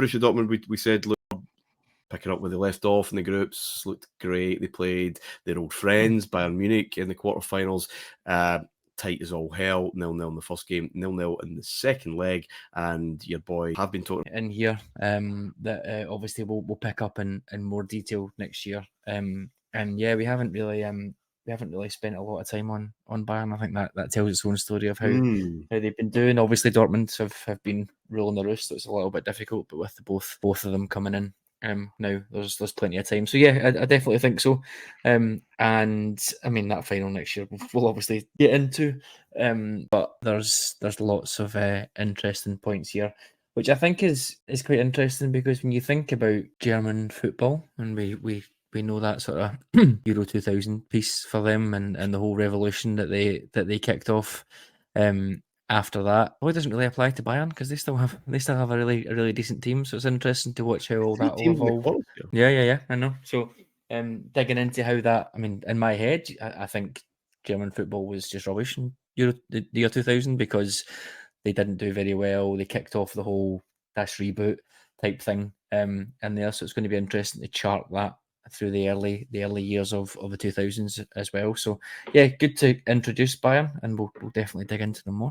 Borussia Dortmund, we said, look, picking up where they left off in the groups, looked great. They played their old friends, Bayern Munich, in the quarterfinals. Tight as all hell, 0-0 in the first game, 0-0 in the second leg, and your boy have been talking in here that obviously we'll pick up in more detail next year. And yeah, we haven't really spent a lot of time on Bayern. I think that tells its own story of how they've been doing. Obviously, Dortmund have been ruling the roost, so it's a little bit difficult. But with both of them coming in now, there's plenty of time. So yeah, I definitely think so. And I mean that final next year we'll obviously get into. But there's lots of interesting points here, which I think is quite interesting, because when you think about German football, and we know that sort of Euro 2000 piece for them, and the whole revolution that they kicked off after that, it doesn't really apply to Bayern, because they still have a really decent team. So it's interesting to watch how all that will evolve. Yeah, I know. So digging into how that, I mean, in my head, I think German football was just rubbish in the year 2000, because they didn't do very well. They kicked off the whole reboot type thing in there. So it's going to be interesting to chart that through the early years of the 2000s as well. So yeah, good to introduce Bayern, and we'll definitely dig into them more.